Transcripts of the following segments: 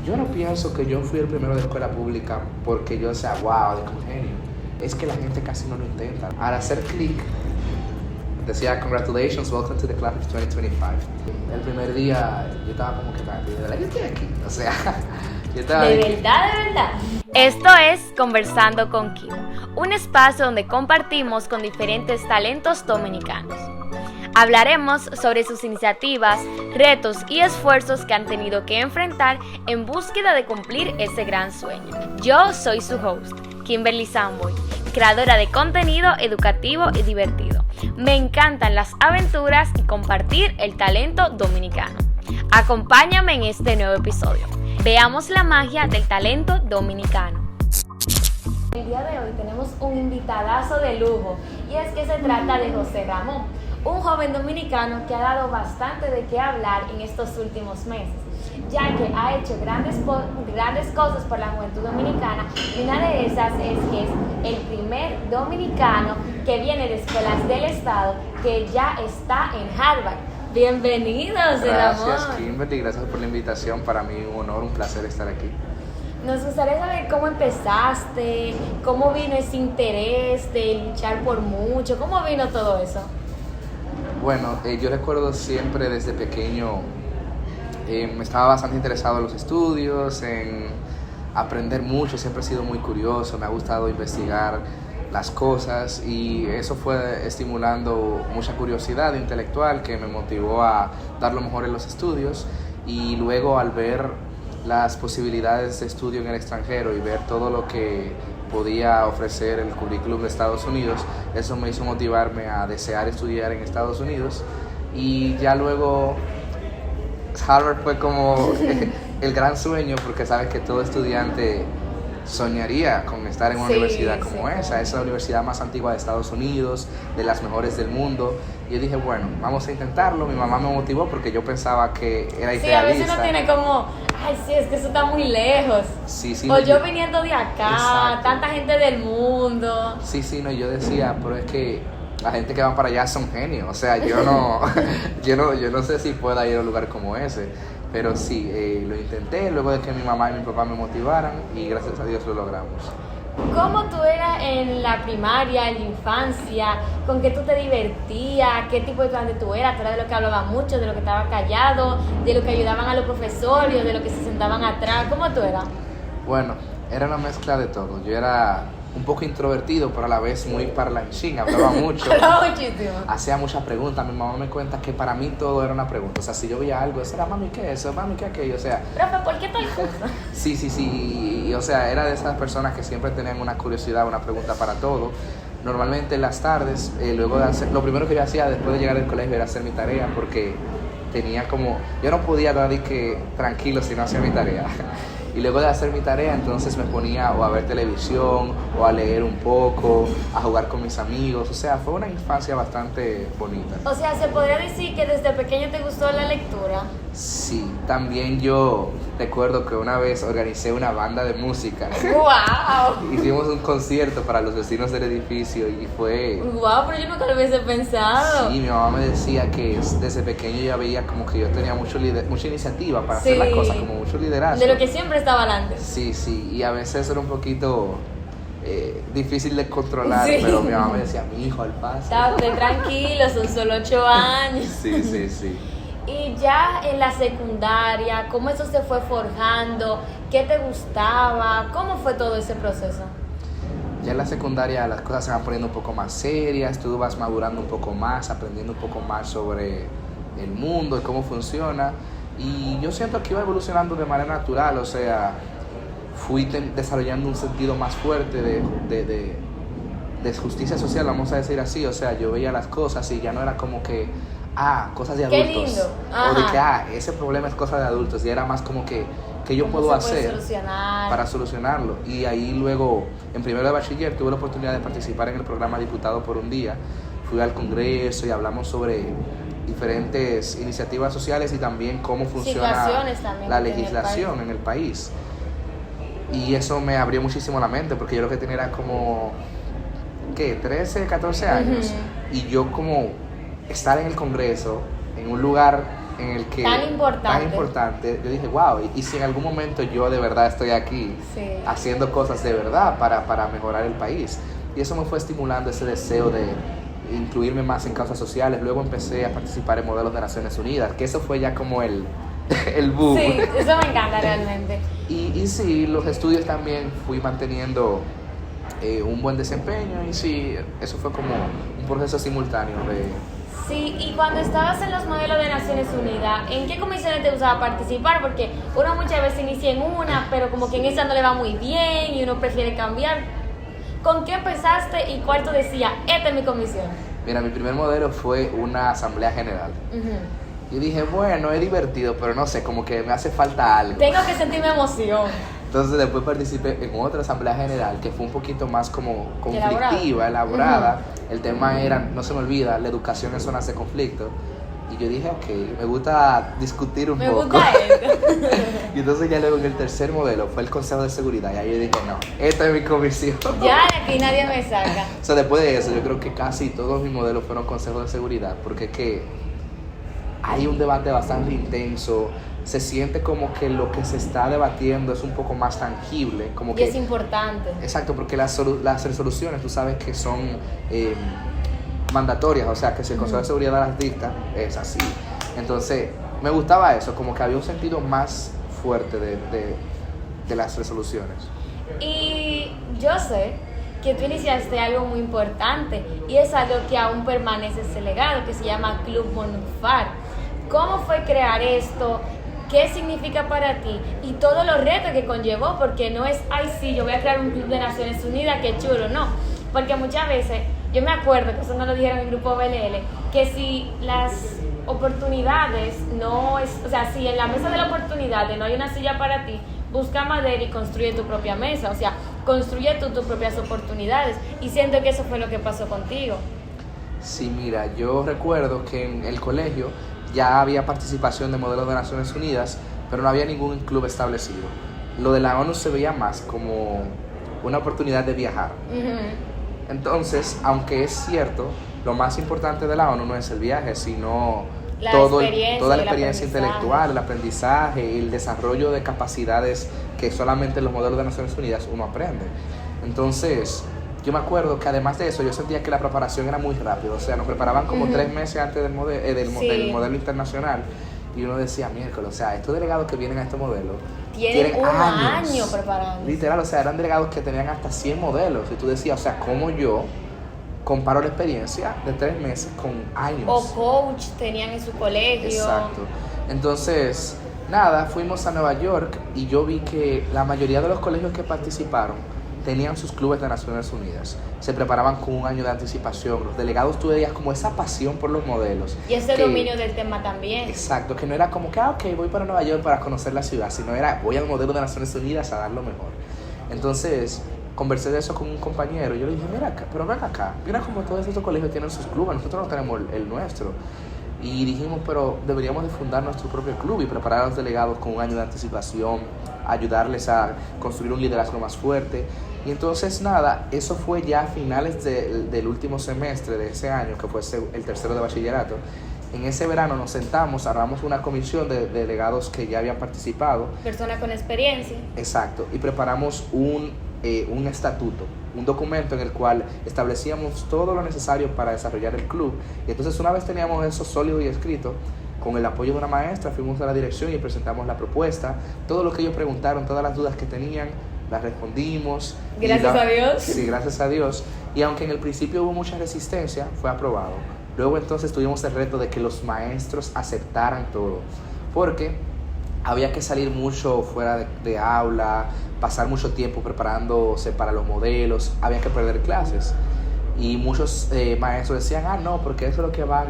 yo no pienso que yo fui el primero de escuela pública porque yo sea wow, de un genio. Es que la gente casi no lo intenta. Al hacer clic, decía congratulations, welcome to the class of 2025. El primer día yo estaba como que de verdad yo estoy aquí. O sea, yo estaba de aquí. verdad. Esto es Conversando con Kim, un espacio donde compartimos con diferentes talentos dominicanos. Hablaremos sobre sus iniciativas, retos y esfuerzos que han tenido que enfrentar en búsqueda de cumplir ese gran sueño. Yo soy su host, Kimberly Samboy, creadora de contenido educativo y divertido. Me encantan las aventuras y compartir el talento dominicano. Acompáñame en este nuevo episodio. Veamos la magia del talento dominicano. El día de hoy tenemos un invitadazo de lujo y es que se trata de José Ramón, un joven dominicano que ha dado bastante de qué hablar en estos últimos meses, ya que ha hecho grandes cosas por la juventud dominicana, y una de esas es que es el primer dominicano que viene de escuelas del estado que ya está en Harvard. Bienvenido, José Ramón. Gracias, Kimberly, gracias por la invitación. Para mí un honor, un placer estar aquí. Nos gustaría saber cómo empezaste, cómo vino ese interés de luchar por mucho, cómo vino todo eso. Bueno, yo recuerdo siempre desde pequeño, me estaba bastante interesado en los estudios, en aprender mucho, siempre he sido muy curioso, me ha gustado investigar las cosas y eso fue estimulando mucha curiosidad intelectual que me motivó a dar lo mejor en los estudios, y luego al ver las posibilidades de estudio en el extranjero y ver todo lo que podía ofrecer el currículum de Estados Unidos, eso me hizo motivarme a desear estudiar en Estados Unidos. Y ya luego Harvard fue como el gran sueño, porque sabes que todo estudiante soñaría con estar en una universidad como esa. Es la universidad más antigua de Estados Unidos, de las mejores del mundo. Y yo dije, bueno, vamos a intentarlo. Mi mamá me motivó porque yo pensaba que era idealista. Sí, a veces uno tiene como, ay, sí, es que eso está muy lejos. Sí, o yo viniendo de acá, exacto. Tanta gente del mundo. Sí, no, yo decía, pero es que la gente que va para allá son genios. O sea, yo no, yo no sé si pueda ir a un lugar como ese. Pero sí, lo intenté luego de que mi mamá y mi papá me motivaran, y gracias a Dios lo logramos. ¿Cómo tú eras en la primaria, en la infancia? ¿Con qué tú te divertías? ¿Qué tipo de estudiante tú eras? ¿Tú eras de los que hablaba mucho, de los que estaba callado, de los que ayudaban a los profesores, de los que se sentaban atrás? ¿Cómo tú eras? Bueno, era una mezcla de todo. Yo era un poco introvertido, pero a la vez muy parlanchín, hablaba mucho. Hablaba muchísimo. Hacía muchas preguntas. Mi mamá me cuenta que para mí todo era una pregunta. O sea, si yo veía algo, eso era mami, ¿qué es eso? Mami, ¿qué aquello? O sea, profe, ¿por qué tal cosa? Sí. Y, o sea, era de esas personas que siempre tenían una curiosidad, una pregunta para todo. Normalmente en las tardes, luego de hacer, lo primero que yo hacía después de llegar del colegio era hacer mi tarea, porque tenía como, yo no podía dar que tranquilo si no hacía mi tarea. Y luego de hacer mi tarea, entonces me ponía o a ver televisión, o a leer un poco, a jugar con mis amigos. O sea, fue una infancia bastante bonita. O sea, ¿se podría decir que desde pequeño te gustó la lectura? Sí, también yo recuerdo que una vez organicé una banda de música. ¡Wow! Hicimos un concierto para los vecinos del edificio y fue... ¡Wow! Pero yo nunca lo hubiese pensado. Sí, mi mamá me decía que desde pequeño ya veía como que yo tenía mucha iniciativa para hacer las cosas, como mucho liderazgo. De lo que siempre estaba adelante. Sí, y a veces era un poquito difícil de controlar, pero mi mamá me decía, mi hijo, al paso. Estate tranquilo, son solo 8 años. Sí. Y ya en la secundaria, ¿cómo eso se fue forjando? ¿Qué te gustaba? ¿Cómo fue todo ese proceso? Ya en la secundaria las cosas se van poniendo un poco más serias, tú vas madurando un poco más, aprendiendo un poco más sobre el mundo y cómo funciona. Y yo siento que iba evolucionando de manera natural, o sea, fui desarrollando un sentido más fuerte de justicia social, vamos a decir así. O sea, yo veía las cosas y ya no era como que, cosas de adultos. Qué lindo. O de que, ese problema es cosa de adultos. Y era más como que yo puedo hacer para solucionarlo. Y ahí luego, en primero de bachiller, tuve la oportunidad de participar en el programa Diputado por un Día. Fui al Congreso y hablamos sobre diferentes iniciativas sociales y también cómo funciona la legislación en el país. Y eso me abrió muchísimo la mente, porque yo lo que tenía era como, 13, 14 años. Y yo como estar en el Congreso, en un lugar en el que tan importante, yo dije, wow, y si en algún momento yo de verdad estoy aquí haciendo cosas de verdad para mejorar el país. Y eso me fue estimulando ese deseo de incluirme más en causas sociales. Luego empecé a participar en modelos de Naciones Unidas, que eso fue ya como el boom. Sí, eso me encanta realmente. Y sí, los estudios también fui manteniendo un buen desempeño, y sí, eso fue como un proceso simultáneo de... Sí, y cuando estabas en los modelos de Naciones Unidas, ¿en qué comisiones te gustaba participar? Porque uno muchas veces inicia en una, pero como que en esa no le va muy bien y uno prefiere cambiar. ¿Con qué empezaste y cuál tú decías, esta es mi comisión? Mira, mi primer modelo fue una asamblea general. Uh-huh. Y dije, bueno, es divertido, pero no sé, como que me hace falta algo. Tengo que sentirme emoción. Entonces después participé en otra asamblea general que fue un poquito más como conflictiva, elaborada. Uh-huh. El tema era, no se me olvida, la educación en zonas de conflicto. Y yo dije, ok, me gusta discutir un poco. Me gusta esto. Y entonces ya luego en el tercer modelo fue el Consejo de Seguridad. Y ahí yo dije, no, esta es mi comisión. Ya de aquí nadie me saca. O sea, después de eso, yo creo que casi todos mis modelos fueron consejos de seguridad. Porque es que hay un debate bastante intenso. Se siente como que lo que se está debatiendo es un poco más tangible. Como y que, es importante. Exacto, porque las resoluciones, tú sabes que son mandatorias, o sea, que si el Consejo de Seguridad las dicta, es así. Entonces, me gustaba eso, como que había un sentido más fuerte de las resoluciones. Y yo sé que tú iniciaste algo muy importante, y es algo que aún permanece ese legado, que se llama Club Monufar. ¿Cómo fue crear esto? ¿Qué significa para ti? Y todos los retos que conllevó, porque no es, ay sí, yo voy a crear un club de Naciones Unidas, qué chulo, no. Porque muchas veces, yo me acuerdo, que eso no lo dijeron en el grupo BLL, que si las oportunidades no es, o sea, si en la mesa de la oportunidad no hay una silla para ti, busca madera y construye tu propia mesa, o sea, construye tus propias oportunidades. Y siento que eso fue lo que pasó contigo. Sí, mira, yo recuerdo que en el colegio ya había participación de modelos de Naciones Unidas, pero no había ningún club establecido. Lo de la ONU se veía más como una oportunidad de viajar. Uh-huh. Entonces, aunque es cierto, lo más importante de la ONU no es el viaje, sino toda la experiencia intelectual, el aprendizaje y el desarrollo de capacidades que solamente en los modelos de Naciones Unidas uno aprende. Entonces, yo me acuerdo que además de eso, yo sentía que la preparación era muy rápida. O sea, nos preparaban como 3 meses antes del modelo internacional. Y uno decía, miércoles, o sea, estos delegados que vienen a este modelo tienen un año preparando. Literal, o sea, eran delegados que tenían hasta 100 modelos. Y tú decías, o sea, ¿cómo yo comparo la experiencia de 3 meses con años? O coach tenían en su colegio. Exacto. Entonces, nada, fuimos a Nueva York y yo vi que la mayoría de los colegios que participaron tenían sus clubes de Naciones Unidas. Se preparaban con un año de anticipación. Los delegados tú veías como esa pasión por los modelos. Y ese dominio del tema también. Exacto, que no era como que, ok, voy para Nueva York para conocer la ciudad, sino era, voy al modelo de Naciones Unidas a dar lo mejor. Entonces, conversé de eso con un compañero y yo le dije, mira, pero ven acá, mira como todos estos colegios tienen sus clubes, nosotros no tenemos el nuestro. Y dijimos, pero deberíamos de fundar nuestro propio club y preparar a los delegados con un año de anticipación, ayudarles a construir un liderazgo más fuerte. Y entonces nada, eso fue ya a finales del último semestre de ese año, que fue el tercero de bachillerato. En ese verano nos sentamos, armamos una comisión de delegados que ya habían participado. Personas con experiencia. Exacto, y preparamos un estatuto, un documento en el cual establecíamos todo lo necesario para desarrollar el club. Y entonces una vez teníamos eso sólido y escrito, con el apoyo de una maestra, fuimos a la dirección y presentamos la propuesta. Todo lo que ellos preguntaron, todas las dudas que tenían, las respondimos. Gracias a Dios. Sí, gracias a Dios. Y aunque en el principio hubo mucha resistencia, fue aprobado. Luego entonces tuvimos el reto de que los maestros aceptaran todo, porque había que salir mucho fuera de aula, pasar mucho tiempo preparándose para los modelos, había que perder clases. Y muchos maestros decían, no, porque eso es lo que van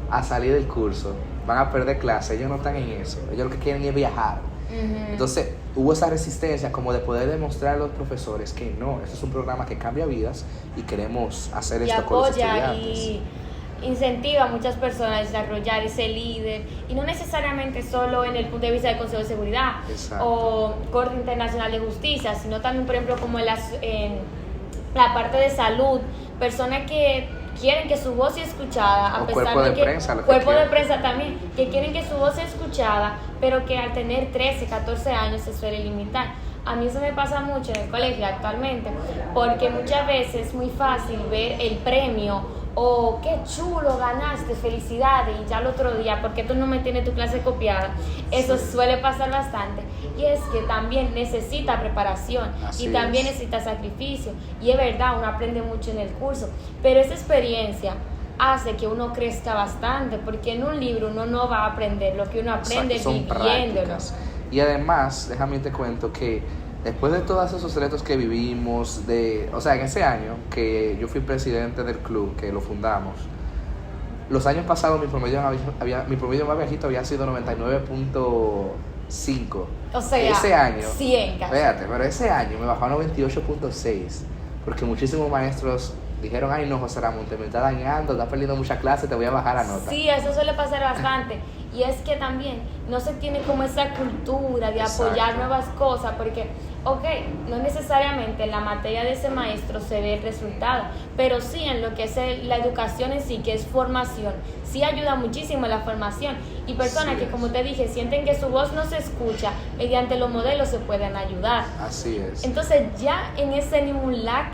a salir del curso, van a perder clases, ellos no están en eso, ellos lo que quieren es viajar. Uh-huh. Entonces hubo esa resistencia como de poder demostrar a los profesores que no, esto es un programa que cambia vidas y queremos hacer esto con los estudiantes. Y incentiva a muchas personas a desarrollar ese líder, y no necesariamente solo en el punto de vista del Consejo de Seguridad. Exacto. O Corte Internacional de Justicia, sino también, por ejemplo, como en la parte de salud, personas que quieren que su voz sea escuchada, a O pesar cuerpo de de que prensa, lo que cuerpo de quieran. prensa también, que quieren que su voz sea escuchada, pero que al tener 13, 14 años se suele limitar. A mí eso me pasa mucho en el colegio actualmente, porque muchas veces es muy fácil ver el premio o qué chulo ganaste, felicidades, y ya el otro día, ¿por qué tú no me tienes tu clase copiada? Eso suele pasar bastante, y es que también necesita preparación Así y también es. necesita sacrificio, y es verdad, uno aprende mucho en el curso, pero esa experiencia hace que uno crezca bastante, porque en un libro uno no va a aprender lo que uno aprende Exacto, son viviéndolo. prácticas. Y además, déjame te cuento que después de todos esos retos que vivimos, o sea, en ese año que yo fui presidente del club, que lo fundamos, los años pasados mi promedio más bajito había sido 99.5. O sea, ese año, 100 casi. fíjate, pero ese año me bajó a 98.6, porque muchísimos maestros dijeron, ay no, José Ramón, te me está dañando, estás perdiendo mucha clase, te voy a bajar la nota. Sí, eso suele pasar bastante. Y es que también no se tiene como esa cultura de apoyar Exacto. nuevas cosas, porque, ok, no necesariamente en la materia de ese maestro se ve el resultado, pero sí en lo que es la educación en sí, que es formación, sí ayuda muchísimo la formación. Y personas Así que, es. como te dije, sienten que su voz no se escucha, mediante los modelos se pueden ayudar. Así es. Entonces, ya en ese NIMULAC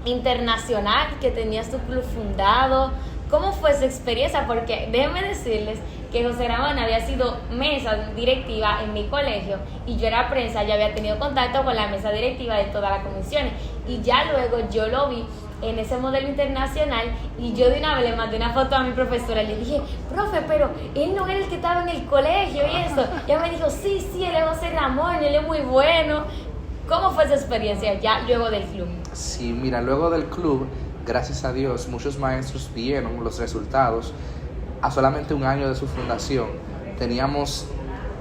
internacional que tenías tu club fundado, ¿cómo fue esa experiencia? Porque déjenme decirles que José Ramón había sido mesa directiva en mi colegio y yo era prensa, ya había tenido contacto con la mesa directiva de todas las comisiones, y ya luego yo lo vi en ese modelo internacional, y yo de una vez le mandé una foto a mi profesora y le dije, profe, pero él no era el que estaba en el colegio y eso. Y ella me dijo, sí, él es José Ramón, él es muy bueno. ¿Cómo fue esa experiencia ya luego del club? Sí, mira, luego del club, gracias a Dios, muchos maestros vieron los resultados. A solamente un año de su fundación, teníamos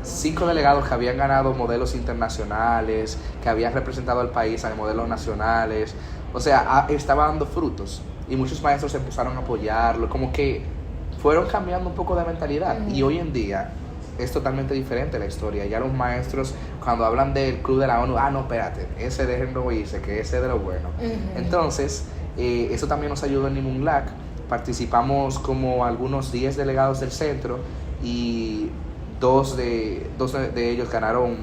5 delegados que habían ganado modelos internacionales, que habían representado al país en modelos nacionales. O sea, estaba dando frutos, y muchos maestros empezaron a apoyarlo, como que fueron cambiando un poco de mentalidad. Y hoy en día es totalmente diferente la historia. Ya los maestros, cuando hablan del club de la ONU, no, espérate, ese déjenlo irse, que ese es de lo bueno. Entonces, eso también nos ayudó en NIMULAC. Participamos como algunos 10 delegados del centro, y dos de ellos ganaron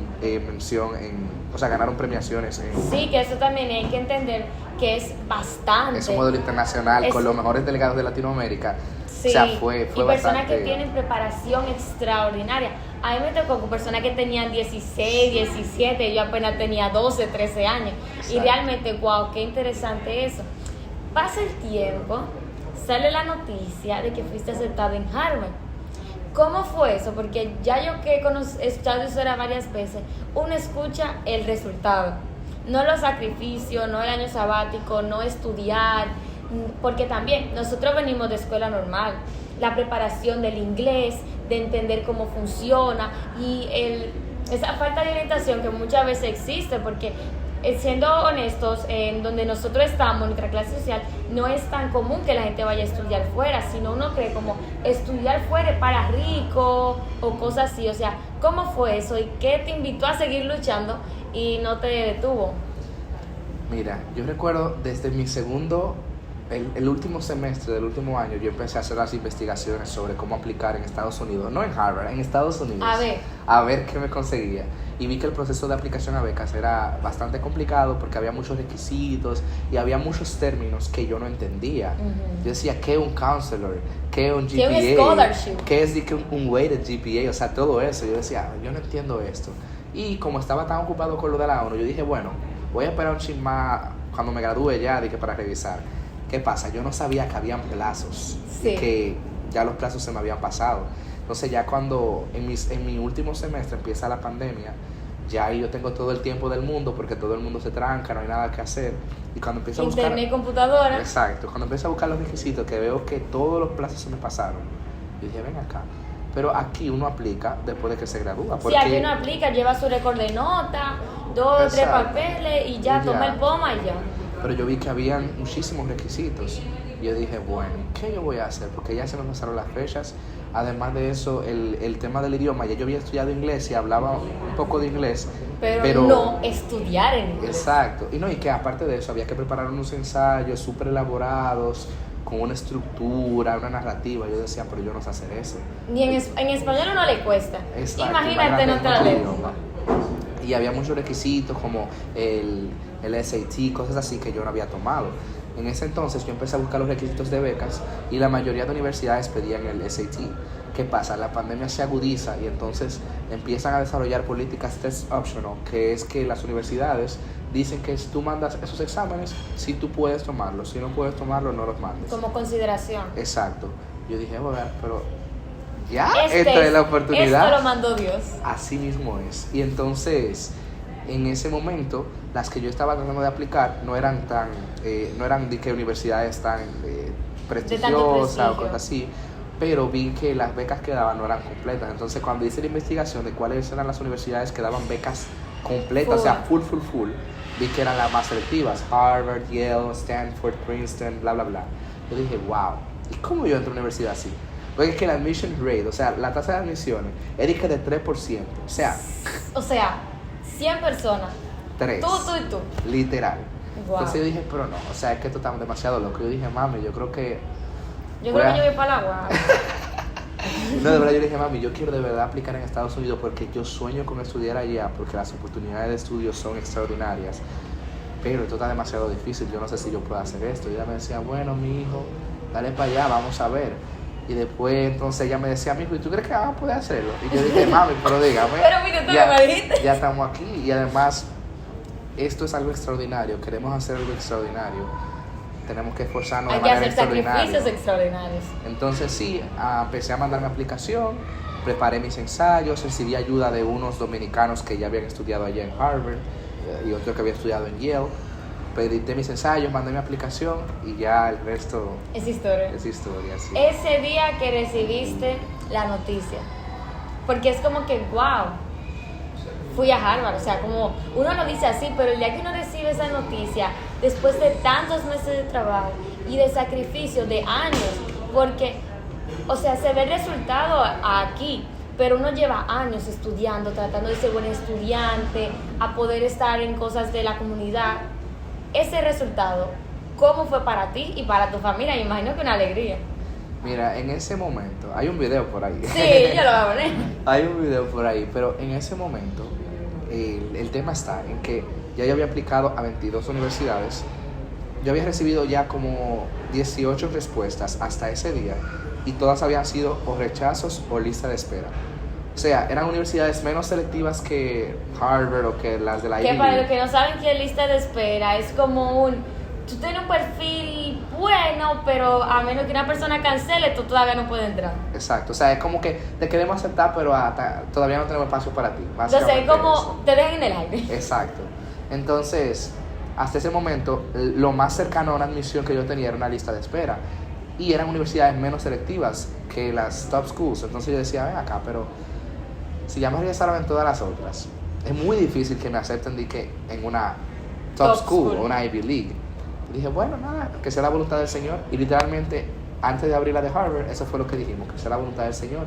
ganaron premiaciones en Sí, que eso también hay que entender que es bastante. ese modelo internacional con los mejores delegados de Latinoamérica. Sí, O sea, fue y personas bastante. que tienen preparación extraordinaria. A mí me tocó con personas que tenían 16, 17, yo apenas tenía 12, 13 años. Exacto. Y realmente, wow, qué interesante eso. Pasa el tiempo, sale la noticia de que fuiste aceptado en Harvard. ¿Cómo fue eso? Porque ya yo que he escuchado eso varias veces, uno escucha el resultado, no los sacrificios, no el año sabático, no estudiar, porque también nosotros venimos de escuela normal, la preparación del inglés, de entender cómo funciona, y esa falta de orientación que muchas veces existe, porque siendo honestos, en donde nosotros estamos, en nuestra clase social, no es tan común que la gente vaya a estudiar fuera, sino uno cree como estudiar fuera es para rico o cosas así. O sea, ¿cómo fue eso y qué te invitó a seguir luchando y no te detuvo? Mira, yo recuerdo desde mi el último semestre del último año, yo empecé a hacer las investigaciones sobre cómo aplicar en Estados Unidos, no en Harvard, en Estados Unidos, a ver qué me conseguía. Y vi que el proceso de aplicación a becas era bastante complicado, porque había muchos requisitos y había muchos términos que yo no entendía. Yo decía, ¿qué es un counselor? ¿Qué es un GPA? ¿Qué es un scholarship? ¿Qué es un weighted GPA? O sea, todo eso. Yo decía, yo no entiendo esto. Y como estaba tan ocupado con lo de la ONU, yo dije, bueno, voy a esperar un chin más cuando me gradúe ya, dije, para revisar. ¿Qué pasa? Yo no sabía que habían plazos, sí, que ya los plazos se me habían pasado. Entonces ya cuando en mi último semestre empieza la pandemia, ya ahí yo tengo todo el tiempo del mundo, porque todo el mundo se tranca, no hay nada que hacer. Y cuando empiezo a buscar... Internet, computadora. Exacto. Cuando empiezo a buscar los requisitos, que veo que todos los plazos se me pasaron, yo dije, ven acá. Pero aquí uno aplica después de que se gradúa. Sí, aquí uno aplica, lleva su récord de nota, 2 o 3 papeles y ya toma el poma y ya. Pero yo vi que habían muchísimos requisitos. Y yo dije, bueno, ¿qué yo voy a hacer? Porque ya se me pasaron las fechas. Además de eso, el tema del idioma, ya yo había estudiado inglés y hablaba un poco de inglés. Pero no estudiar en inglés. Exacto. Y que aparte de eso, había que preparar unos ensayos súper elaborados, con una estructura, una narrativa. Yo decía, pero yo no sé hacer eso. Ni en español no le cuesta. Exacto, Imagínate en otra lengua. Y había muchos requisitos como el SAT, cosas así que yo no había tomado. En ese entonces yo empecé a buscar los requisitos de becas y la mayoría de universidades pedían el SAT. ¿Qué pasa? La pandemia se agudiza y entonces empiezan a desarrollar políticas test optional, que es que las universidades dicen que si tú mandas esos exámenes, si tú puedes tomarlos, si no puedes tomarlos, no los mandes. Como consideración. Exacto. Yo dije, bueno, pero ya, esta es la oportunidad. Esto lo mandó Dios. Así mismo es. Y entonces, en ese momento, las que yo estaba tratando de aplicar no eran de que universidades tan prestigiosas o cosas así, pero vi que las becas que daban no eran completas. Entonces, cuando hice la investigación de cuáles eran las universidades que daban becas completas, o sea, full, vi que eran las más selectivas: Harvard, Yale, Stanford, Princeton, bla, bla, bla. Yo dije, wow, ¿y cómo yo entro a una universidad así? Porque es que la admission rate, o sea, la tasa de admisiones, es de 3%. O sea, 100 personas. 3. Tú y tú. Literal. Wow. Entonces yo dije, pero no, o sea, es que esto está demasiado loco. Yo dije, mami, yo creo que yo voy para el agua. No, de verdad, yo dije, mami, yo quiero de verdad aplicar en Estados Unidos porque yo sueño con estudiar allá, porque las oportunidades de estudio son extraordinarias. Pero esto está demasiado difícil, yo no sé si yo puedo hacer esto. Y ella me decía, bueno, mi hijo, dale para allá, vamos a ver. Y después, entonces ella me decía, mijo, ¿y tú crees que vamos a poder hacerlo? Y yo dije, mami, pero dígame. Pero mira, tú ya, me dijiste. Ya estamos aquí y además, esto es algo extraordinario, queremos hacer algo extraordinario. Tenemos que esforzarnos de manera extraordinaria. Hay que hacer sacrificios extraordinarios. Entonces sí, empecé a mandar mi aplicación, preparé mis ensayos, recibí ayuda de unos dominicanos que ya habían estudiado allá en Harvard y otro que había estudiado en Yale. Edité mis ensayos, mandé mi aplicación y ya el resto es historia. Sí. Ese día que recibiste la noticia, porque es como que, wow, fui a Harvard, o sea, como uno lo dice así, pero el día que uno recibe esa noticia, después de tantos meses de trabajo y de sacrificio, de años, porque, o sea, se ve el resultado aquí, pero uno lleva años estudiando, tratando de ser buen estudiante, a poder estar en cosas de la comunidad. Ese resultado, ¿cómo fue para ti y para tu familia? Me imagino que una alegría. Mira, en ese momento, hay un video por ahí. Sí, yo lo voy a poner. Hay un video por ahí, pero en ese momento, el tema está en que ya yo había aplicado a 22 universidades. Yo había recibido ya como 18 respuestas hasta ese día y todas habían sido o rechazos o lista de espera. O sea, eran universidades menos selectivas que Harvard o que las de la Ivy League. Que para los que no saben qué es lista de espera, es como tú tienes un perfil bueno, pero a menos que una persona cancele, tú todavía no puedes entrar. Exacto, o sea, es como que te queremos aceptar, pero todavía no tenemos espacio para ti. Entonces es como eso. Te dejan en el aire. Exacto. Entonces, hasta ese momento, lo más cercano a una admisión que yo tenía era una lista de espera. Y eran universidades menos selectivas que las top schools. Entonces yo decía, ven acá, pero si ya me regresaron en todas las otras, es muy difícil que me acepten en una top school o una Ivy League. Y dije, bueno, nada, que sea la voluntad del Señor. Y literalmente, antes de abrir la de Harvard, eso fue lo que dijimos, que sea la voluntad del Señor.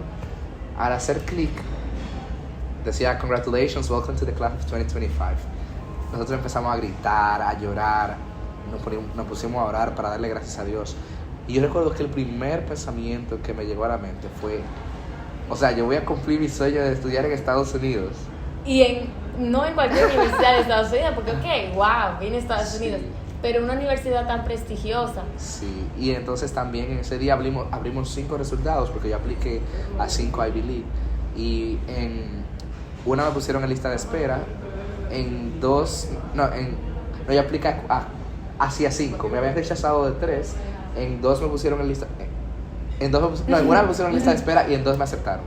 Al hacer clic, decía, congratulations, welcome to the class of 2025. Nosotros empezamos a gritar, a llorar, nos pusimos a orar para darle gracias a Dios. Y yo recuerdo que el primer pensamiento que me llegó a la mente fue, o sea, yo voy a cumplir mi sueño de estudiar en Estados Unidos. Y no en cualquier universidad de Estados Unidos, porque wow, vine a Estados Unidos, pero una universidad tan prestigiosa. Sí, y entonces también en ese día abrimos 5 resultados, porque yo apliqué a 5 Ivy League. Y en una me pusieron en lista de espera, en 2, yo apliqué hacia 5, me habían rechazado de 3, en 2 me pusieron en lista, en una me pusieron en lista de espera y en 2 me aceptaron.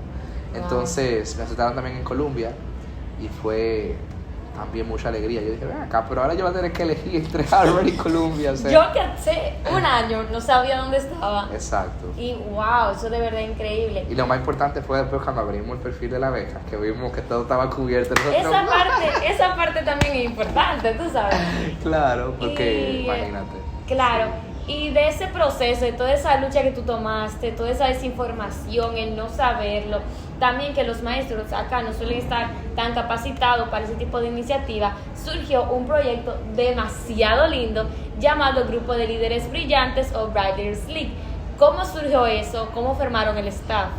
Entonces me aceptaron también en Columbia y fue también mucha alegría. Yo dije, ven acá, pero ahora yo voy a tener que elegir entre Harvard y Columbia. O sea. Yo que hace un año no sabía dónde estaba. Exacto. Y wow, eso de verdad increíble. Y lo más importante fue después cuando abrimos el perfil de la beca, que vimos que todo estaba cubierto. Esa parte también es importante, tú sabes. Claro, porque imagínate. Claro. Y de ese proceso, de toda esa lucha que tú tomaste, toda esa desinformación, el no saberlo, también que los maestros acá no suelen estar tan capacitados para ese tipo de iniciativa, surgió un proyecto demasiado lindo llamado Grupo de Líderes Brillantes o Writers League. ¿Cómo surgió eso? ¿Cómo formaron el staff?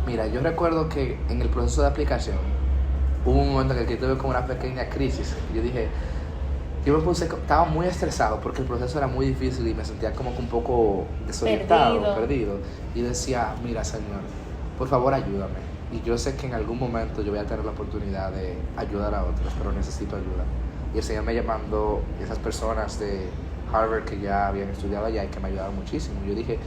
Mira, yo recuerdo que en el proceso de aplicación hubo un momento en el que tuve como una pequeña crisis. Yo dije, estaba muy estresado porque el proceso era muy difícil y me sentía como que un poco desorientado, perdido. Y decía, mira, Señor, por favor ayúdame. Y yo sé que en algún momento yo voy a tener la oportunidad de ayudar a otros, pero necesito ayuda. Y el Señor me llamando esas personas de Harvard que ya habían estudiado allá y que me ayudaron muchísimo. Yo dije,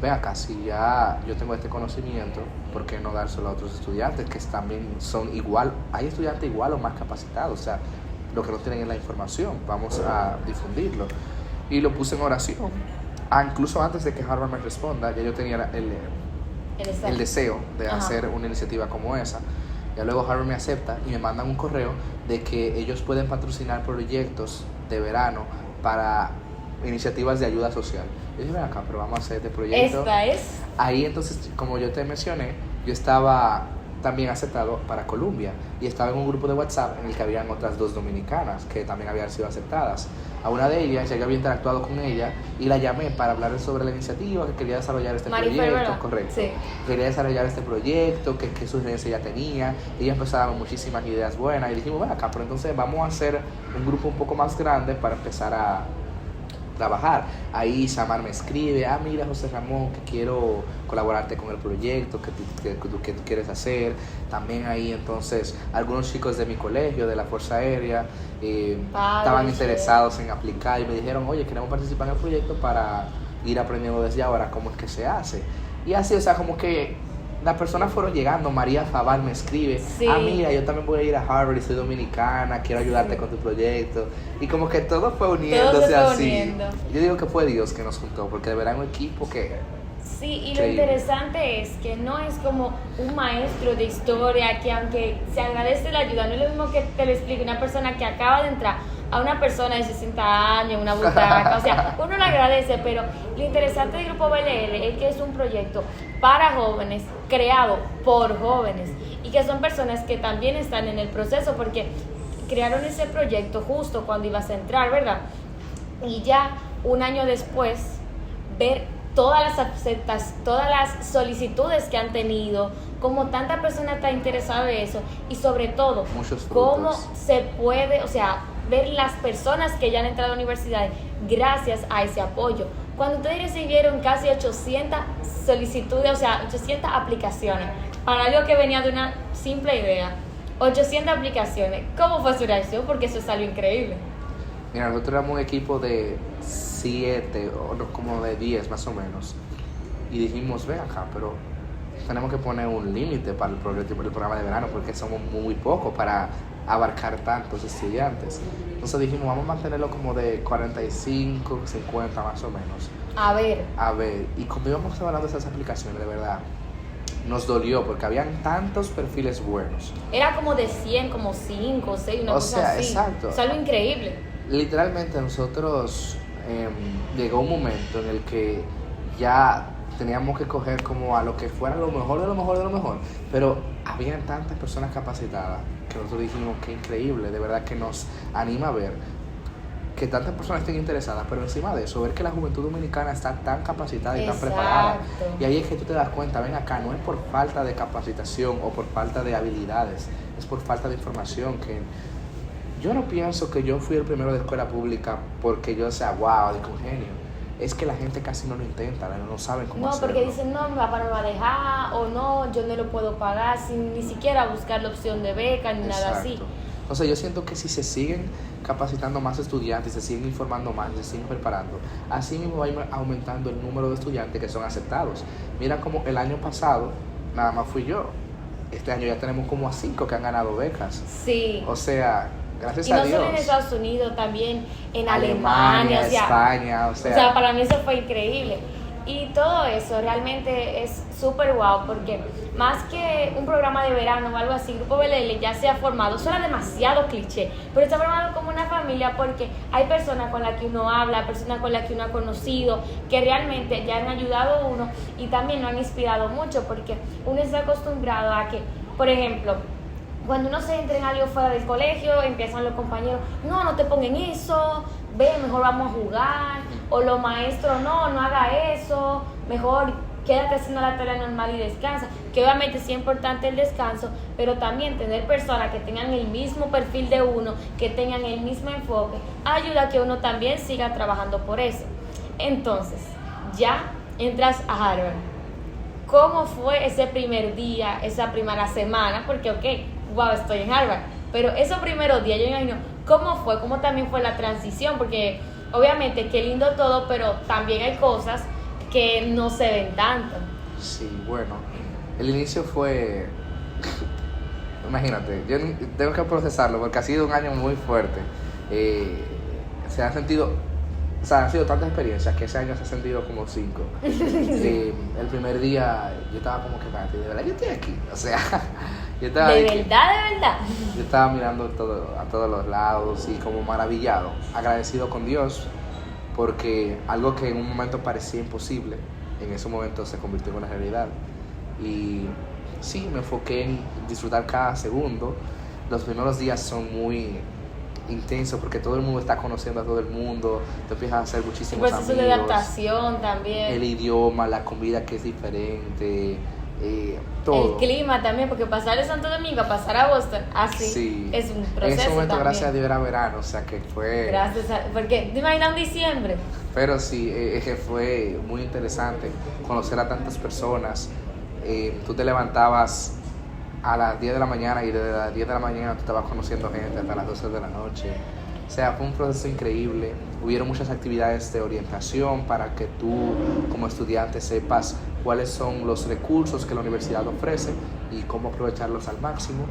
ven acá, si ya yo tengo este conocimiento, ¿por qué no dárselo a otros estudiantes que también son igual? Hay estudiantes igual o más capacitados, o sea, lo que no tienen es la información, vamos a difundirlo. Y lo puse en oración. Incluso antes de que Harvard me responda, ya yo tenía el deseo de hacer una iniciativa como esa. Ya luego Harvard me acepta y me mandan un correo de que ellos pueden patrocinar proyectos de verano para iniciativas de ayuda social. Yo dije, ven acá, pero vamos a hacer este proyecto. Esta es. Ahí entonces, como yo te mencioné, yo estaba también aceptado para Colombia y estaba en un grupo de WhatsApp en el que habían otras 2 dominicanas que también habían sido aceptadas. A una de ellas ya yo había interactuado con ella y la llamé para hablar sobre la iniciativa, que quería desarrollar este proyecto, correcto. Sí. Quería desarrollar este proyecto, qué sugerencias ella tenía. Ella empezaba con muchísimas ideas buenas y dijimos, ven acá, pero entonces vamos a hacer un grupo un poco más grande para empezar a trabajar. Ahí Samar me escribe, mira José Ramón, que quiero colaborarte con el proyecto que tú quieres hacer. También ahí entonces algunos chicos de mi colegio, de la Fuerza Aérea, estaban interesados en aplicar y me dijeron, oye, queremos participar en el proyecto para ir aprendiendo desde ahora cómo es que se hace. Y así, o sea, como que las personas fueron llegando. María Faval me escribe, sí. Mira, yo también voy a ir a Harvard y soy dominicana, quiero ayudarte con tu proyecto. Y como que todo fue uniéndose así. Yo digo que fue Dios que nos juntó, porque de verdad es un equipo que... Sí, y lo interesante es que no es como un maestro de historia que aunque se agradece la ayuda, no es lo mismo que te lo explique una persona que acaba de entrar a una persona de 60 años, una butaca, o sea, uno le agradece, pero lo interesante del Grupo BLL es que es un proyecto para jóvenes, creado por jóvenes, y que son personas que también están en el proceso, porque crearon ese proyecto justo cuando ibas a entrar, ¿verdad? Y ya un año después, ver todas las solicitudes que han tenido, cómo tanta persona está interesada en eso, y sobre todo, cómo se puede, o sea, ver las personas que ya han entrado a la universidad gracias a ese apoyo. Cuando ustedes recibieron casi 800 solicitudes, o sea, 800 aplicaciones, para algo que venía de una simple idea, 800 aplicaciones, ¿cómo fue su reacción? Porque eso es algo increíble. Mira, nosotros éramos un equipo de 7 o como de 10 más o menos, y dijimos, ven acá, pero tenemos que poner un límite para el programa de verano, porque somos muy pocos para abarcar tantos estudiantes. Entonces dijimos, vamos a mantenerlo como de 45, 50 más o menos. A ver, y cuando íbamos hablando de esas aplicaciones, de verdad, nos dolió porque habían tantos perfiles buenos. Era como de 100, como 5, 6, una cosa así. Exacto. Es algo increíble. Literalmente nosotros llegó un momento en el que ya teníamos que coger como a lo que fuera lo mejor de lo mejor de lo mejor, pero habían tantas personas capacitadas que nosotros dijimos que increíble, de verdad que nos anima a ver que tantas personas estén interesadas, pero encima de eso, ver que la juventud dominicana está tan capacitada y tan preparada. Y ahí es que tú te das cuenta, ven acá, no es por falta de capacitación o por falta de habilidades, es por falta de información. Que yo no pienso que yo fui el primero de escuela pública porque yo sea wow, de un genio. Es que la gente casi no lo intenta, no saben cómo hacerlo. No, porque dicen, no, mi papá no me va a dejar, o no, yo no lo puedo pagar, sin ni siquiera buscar la opción de beca ni nada así. Entonces yo siento que si se siguen capacitando más estudiantes, se siguen informando más, se siguen preparando, así mismo va a ir aumentando el número de estudiantes que son aceptados. Mira como el año pasado nada más fui yo. Este año ya tenemos como a 5 que han ganado becas. Sí. O sea, gracias a Dios. Y no solo en Estados Unidos, también en Alemania, España, o sea, para mí eso fue increíble. Y todo eso realmente es súper guau, porque más que un programa de verano o algo así, Grupo BLL ya se ha formado, suena demasiado cliché, pero está formado como una familia porque hay personas con las que uno habla, personas con las que uno ha conocido, que realmente ya han ayudado a uno y también lo han inspirado mucho, porque uno está acostumbrado a que, por ejemplo, cuando uno se entra en algo fuera del colegio, empiezan los compañeros, no te pongan eso, ve, mejor vamos a jugar, o los maestros, no haga eso, mejor quédate haciendo la tarea normal y descansa, que obviamente sí es importante el descanso, pero también tener personas que tengan el mismo perfil de uno, que tengan el mismo enfoque, ayuda a que uno también siga trabajando por eso. Entonces, ya entras a Harvard. ¿Cómo fue ese primer día, esa primera semana? Porque, wow, estoy en Harvard, pero esos primeros días, yo me imagino, ¿cómo fue? ¿Cómo también fue la transición? Porque obviamente qué lindo todo, pero también hay cosas que no se ven tanto. Sí, bueno, el inicio fue, imagínate, yo tengo que procesarlo porque ha sido un año muy fuerte. Se ha sentido, o sea, han sido tantas experiencias que ese año se ha sentido como 5. El primer día yo estaba como que, de verdad yo estoy aquí, o sea, yo estaba de verdad. Yo estaba mirando a todos los lados y como maravillado, agradecido con Dios, porque algo que en un momento parecía imposible, en ese momento se convirtió en una realidad. Y sí, me enfoqué en disfrutar cada segundo. Los primeros días son muy intensos porque todo el mundo está conociendo a todo el mundo, te empiezas a hacer muchísimos amigos. El proceso de adaptación también. El idioma, la comida que es diferente, todo. El clima también, porque pasar de Santo Domingo a pasar a Boston, así sí. Es un proceso. En ese momento, también. gracias a Dios, era verano, o sea que fue... Porque te imaginas un diciembre. Pero sí, que fue muy interesante conocer a tantas personas. Tú te levantabas a las 10 de la mañana y desde las 10 de la mañana tú estabas conociendo gente hasta las 12 de la noche. O sea, fue un proceso increíble. Hubieron muchas actividades de orientación para que tú como estudiante sepas cuáles son los recursos que la universidad ofrece y cómo aprovecharlos al máximo.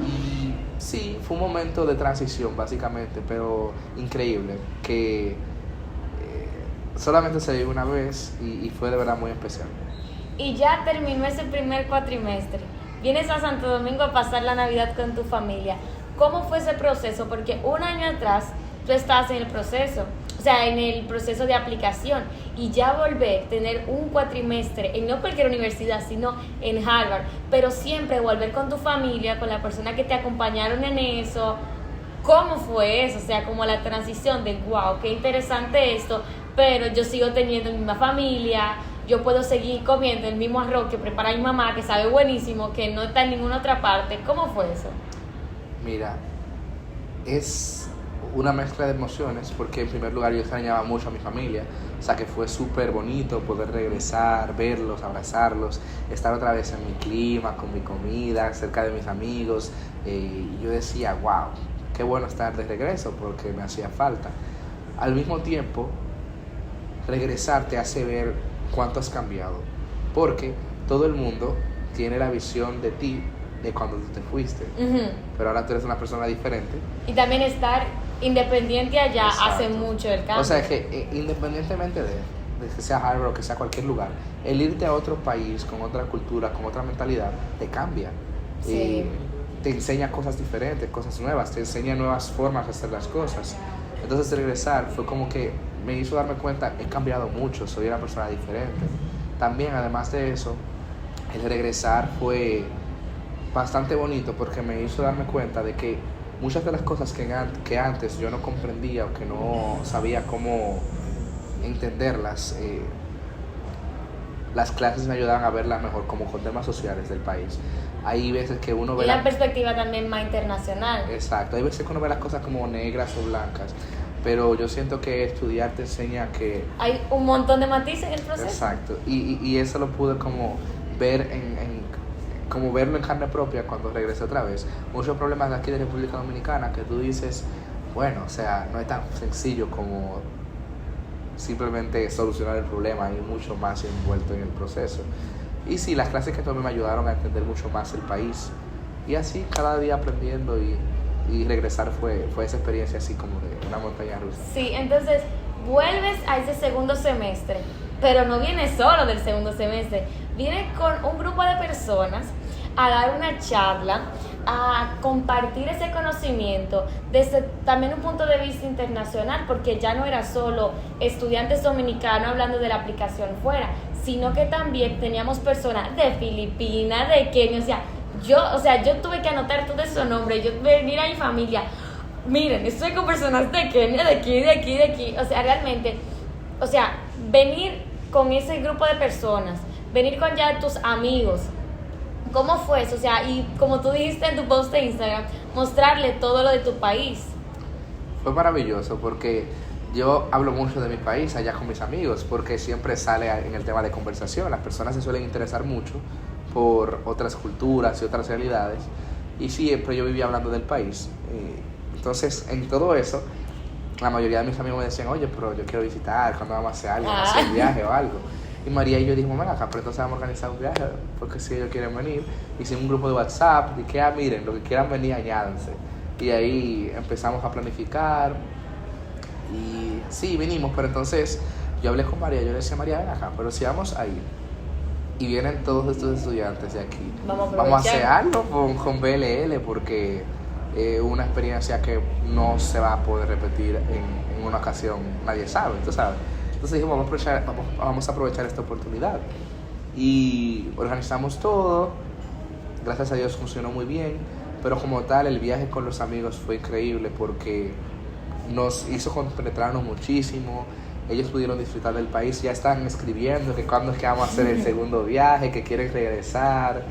Y sí, fue un momento de transición básicamente, pero increíble, que solamente se vive una vez y fue de verdad muy especial. Y ya terminó ese primer cuatrimestre. Vienes a Santo Domingo a pasar la Navidad con tu familia. ¿Cómo fue ese proceso? Porque un año atrás tú estabas en el proceso, o sea, en el proceso de aplicación, y ya volver, tener un cuatrimestre en no cualquier universidad, sino en Harvard, pero siempre volver con tu familia, con la persona que te acompañaron en eso. ¿Cómo fue eso? O sea, como la transición de wow, qué interesante esto, pero yo sigo teniendo mi misma familia, yo puedo seguir comiendo el mismo arroz que prepara mi mamá, que sabe buenísimo, que no está en ninguna otra parte. ¿Cómo fue eso? Mira, es una mezcla de emociones porque en primer lugar yo extrañaba mucho a mi familia, o sea que fue súper bonito poder regresar, verlos, abrazarlos, estar otra vez en mi clima, con mi comida, cerca de mis amigos, y yo decía, wow, qué bueno estar de regreso porque me hacía falta. Al mismo tiempo, regresar te hace ver cuánto has cambiado, porque todo el mundo tiene la visión de ti de cuando tú te fuiste, pero ahora tú eres una persona diferente. Y también estar independiente allá. Exacto. Hace mucho el cambio. O sea, que independientemente de que sea Harvard o que sea cualquier lugar, el irte a otro país con otra cultura, con otra mentalidad, te cambia. Sí. Te enseña cosas diferentes, cosas nuevas, te enseña nuevas formas de hacer las cosas. Entonces regresar fue como que me hizo darme cuenta, he cambiado mucho, soy una persona diferente. También, además de eso, el regresar fue bastante bonito porque me hizo darme cuenta de que muchas de las cosas que antes yo no comprendía o que no sabía cómo entenderlas, las clases me ayudaban a verlas mejor, como con temas sociales del país. Hay veces que uno ve... Y la perspectiva también más internacional. Exacto, hay veces que uno ve las cosas como negras o blancas, pero yo siento que estudiar te enseña que... Hay un montón de matices en el proceso. Exacto, y eso lo pude como ver como verlo en carne propia cuando regresé otra vez. Muchos problemas de aquí de República Dominicana que tú dices, bueno, o sea, no es tan sencillo como simplemente solucionar el problema, hay mucho más envuelto en el proceso. Y sí, las clases que tomé me ayudaron a entender mucho más el país. Y así, cada día aprendiendo y regresar fue esa experiencia así como de una montaña rusa. Sí, entonces vuelves a ese segundo semestre. pero no viene solo del segundo semestre, viene con un grupo de personas a dar una charla, a compartir ese conocimiento desde también un punto de vista internacional, porque ya no era solo estudiantes dominicanos hablando de la aplicación fuera, sino que también teníamos personas de Filipinas, de Kenia, o sea, yo tuve que anotar todos esos nombres, yo venir a mi familia, miren, estoy con personas de Kenia, de aquí, o sea, realmente, o sea, venir con ese grupo de personas, venir con ya tus amigos. ¿Cómo fue eso? O sea, y como tú dijiste en tu post de Instagram, mostrarle todo lo de tu país. Fue maravilloso porque yo hablo mucho de mi país allá con mis amigos porque siempre sale en el tema de conversación. Las personas se suelen interesar mucho por otras culturas y otras realidades y siempre yo vivía hablando del país. Entonces, en todo eso, la mayoría de mis amigos me decían, oye, pero yo quiero visitar, ¿cuándo vamos a hacer algo? ¿Hacer un viaje o algo? Y María y yo dijimos, ven acá, pero entonces vamos a organizar un viaje, porque si ellos quieren venir. Hicimos un grupo de WhatsApp, de que, miren, lo que quieran venir, añádense. Y ahí empezamos a planificar. Y sí, vinimos, pero entonces yo hablé con María, yo le decía, María, ven acá, pero si vamos a ir, y vienen todos estos estudiantes de aquí, vamos a hacer algo con BLL, porque es una experiencia que no se va a poder repetir en una ocasión, nadie sabe, tú sabes. Entonces dijimos, vamos a aprovechar esta oportunidad. Y organizamos todo. Gracias a Dios funcionó muy bien. Pero como tal, el viaje con los amigos fue increíble porque nos hizo compenetrarnos muchísimo. Ellos pudieron disfrutar del país. Ya están escribiendo que cuándo es que vamos a hacer el segundo viaje, que quieren regresar.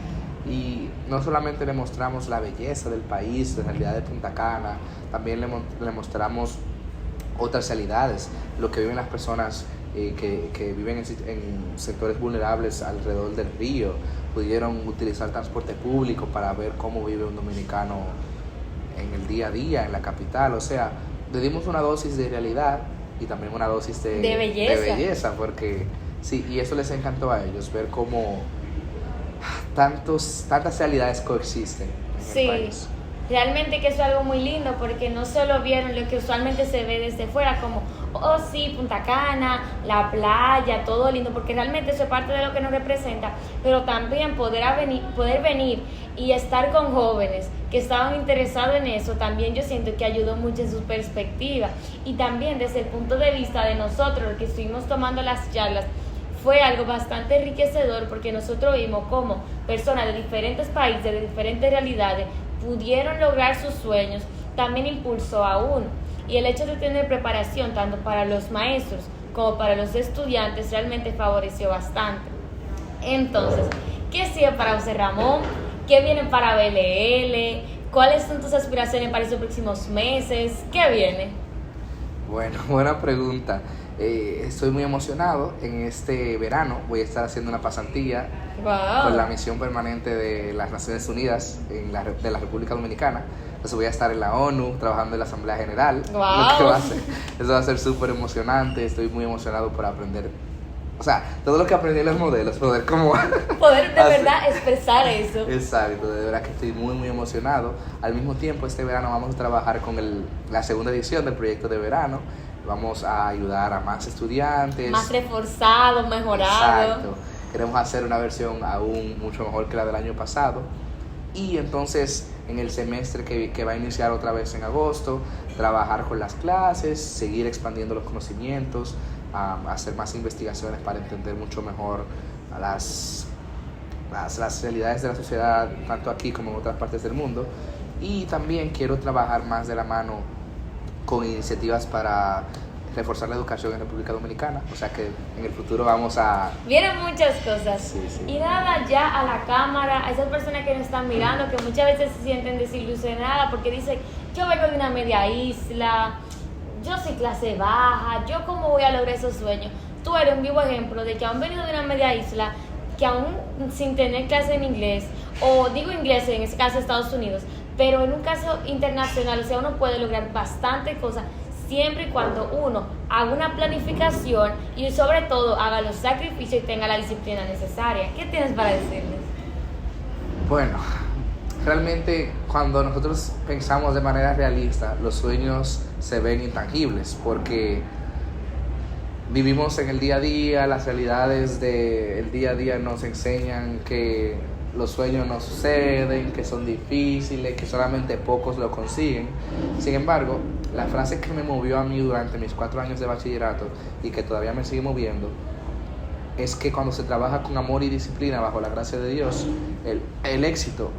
Y no solamente le mostramos la belleza del país, la realidad de Punta Cana, también le mostramos otras realidades, lo que viven las personas que viven en sectores vulnerables alrededor del río. Pudieron utilizar transporte público para ver cómo vive un dominicano en el día a día, en la capital. O sea, le dimos una dosis de realidad y también una dosis de belleza, porque sí, y eso les encantó a ellos, ver cómo tantas realidades coexisten en el país. Realmente que eso es algo muy lindo porque no solo vieron lo que usualmente se ve desde fuera como, oh sí, Punta Cana, la playa, todo lindo, porque realmente eso es parte de lo que nos representa, pero también poder venir y estar con jóvenes que estaban interesados en eso, también yo siento que ayudó mucho en su perspectiva. Y también desde el punto de vista de nosotros, los que estuvimos tomando las charlas, fue algo bastante enriquecedor porque nosotros vimos cómo personas de diferentes países, de diferentes realidades, pudieron lograr sus sueños, también impulsó a uno. Y el hecho de tener preparación tanto para los maestros como para los estudiantes realmente favoreció bastante. Entonces, ¿qué sigue para José Ramón? ¿Qué viene para BLL? ¿Cuáles son tus aspiraciones para estos próximos meses? ¿Qué viene? Bueno, buena pregunta. Estoy muy emocionado. En este verano voy a estar haciendo una pasantía con la misión permanente de las Naciones Unidas de la República Dominicana. Entonces voy a estar en la ONU trabajando en la Asamblea General. Eso va a ser súper emocionante. Estoy muy emocionado por aprender, o sea, todo lo que aprendí en los modelos, poder de verdad expresar eso. Exacto, de verdad que estoy muy muy emocionado. Al mismo tiempo, este verano vamos a trabajar con la segunda edición del proyecto de verano. Vamos a ayudar a más estudiantes. Más reforzado, mejorado. Exacto. Queremos hacer una versión aún mucho mejor que la del año pasado. Y entonces, en el semestre que va a iniciar otra vez en agosto, trabajar con las clases, seguir expandiendo los conocimientos, hacer más investigaciones para entender mucho mejor las realidades de la sociedad, tanto aquí como en otras partes del mundo. Y también quiero trabajar más de la mano con iniciativas para reforzar la educación en República Dominicana. O sea que en el futuro vamos a... Vienen muchas cosas. Sí. Y nada, ya a la cámara, a esas personas que nos están mirando, que muchas veces se sienten desilusionadas porque dicen, yo vengo de una media isla, yo soy clase baja, yo cómo voy a lograr esos sueños. Tú eres un vivo ejemplo de que aún venido de una media isla, que aún sin tener clase en inglés, o digo inglés en ese caso Estados Unidos, pero en un caso internacional, o sea, uno puede lograr bastante cosas siempre y cuando uno haga una planificación y sobre todo haga los sacrificios y tenga la disciplina necesaria. ¿Qué tienes para decirles? Bueno, realmente cuando nosotros pensamos de manera realista, los sueños se ven intangibles porque vivimos en el día a día, las realidades del día a día nos enseñan que los sueños no suceden, que son difíciles, que solamente pocos lo consiguen. Sin embargo, la frase que me movió a mí durante mis 4 años de bachillerato y que todavía me sigue moviendo es que cuando se trabaja con amor y disciplina bajo la gracia de Dios, el éxito,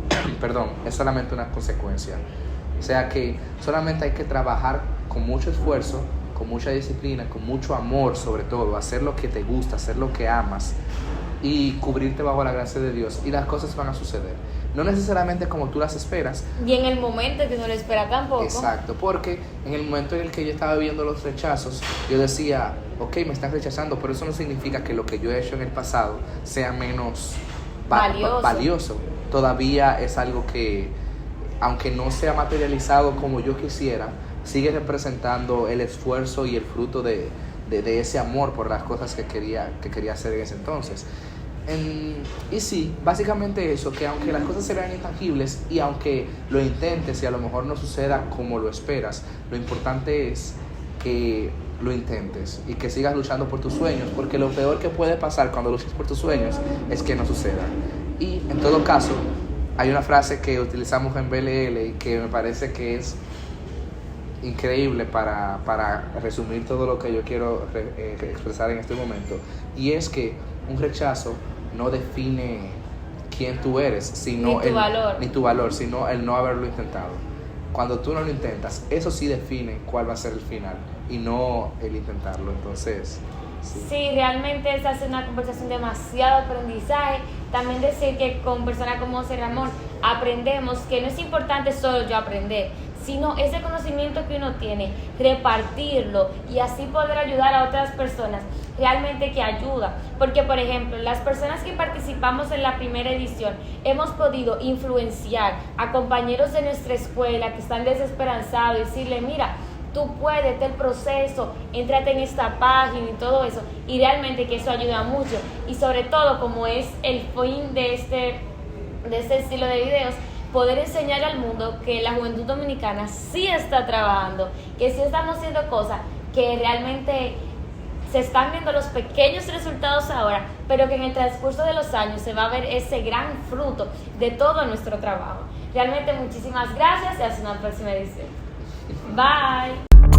es solamente una consecuencia. O sea que solamente hay que trabajar con mucho esfuerzo, con mucha disciplina, con mucho amor sobre todo, hacer lo que te gusta, hacer lo que amas y cubrirte bajo la gracia de Dios y las cosas van a suceder. No necesariamente como tú las esperas. Y en el momento que no lo espera tampoco. Exacto, porque en el momento en el que yo estaba viendo los rechazos, yo decía, ok, me están rechazando, pero eso no significa que lo que yo he hecho en el pasado sea menos valioso. Todavía es algo que, aunque no sea materializado como yo quisiera, sigue representando el esfuerzo y el fruto de ese amor por las cosas que quería hacer en ese entonces. Y sí, básicamente eso, que aunque las cosas se vean intangibles y aunque lo intentes y a lo mejor no suceda como lo esperas, lo importante es que lo intentes y que sigas luchando por tus sueños, porque lo peor que puede pasar cuando luchas por tus sueños es que no suceda. Y en todo caso, hay una frase que utilizamos en BLL y que me parece que es increíble para resumir todo lo que yo quiero expresar en este momento, y es que un rechazo no define quién tú eres, sino ni tu valor, sino el no haberlo intentado. Cuando tú no lo intentas, eso sí define cuál va a ser el final y no el intentarlo. Entonces, sí, realmente esa es una conversación de demasiado aprendizaje. También decir que con personas como José Ramón aprendemos que no es importante solo yo aprender, sino ese conocimiento que uno tiene, repartirlo y así poder ayudar a otras personas, realmente que ayuda. Porque, por ejemplo, las personas que participamos en la primera edición hemos podido influenciar a compañeros de nuestra escuela que están desesperanzados y decirle, mira, tú puedes, este es el proceso, éntrate en esta página y todo eso, y realmente que eso ayuda mucho. Y sobre todo, como es el fin de este estilo de videos, poder enseñar al mundo que la juventud dominicana sí está trabajando, que sí estamos haciendo cosas, que realmente se están viendo los pequeños resultados ahora, pero que en el transcurso de los años se va a ver ese gran fruto de todo nuestro trabajo. Realmente muchísimas gracias y hasta una próxima edición. Bye.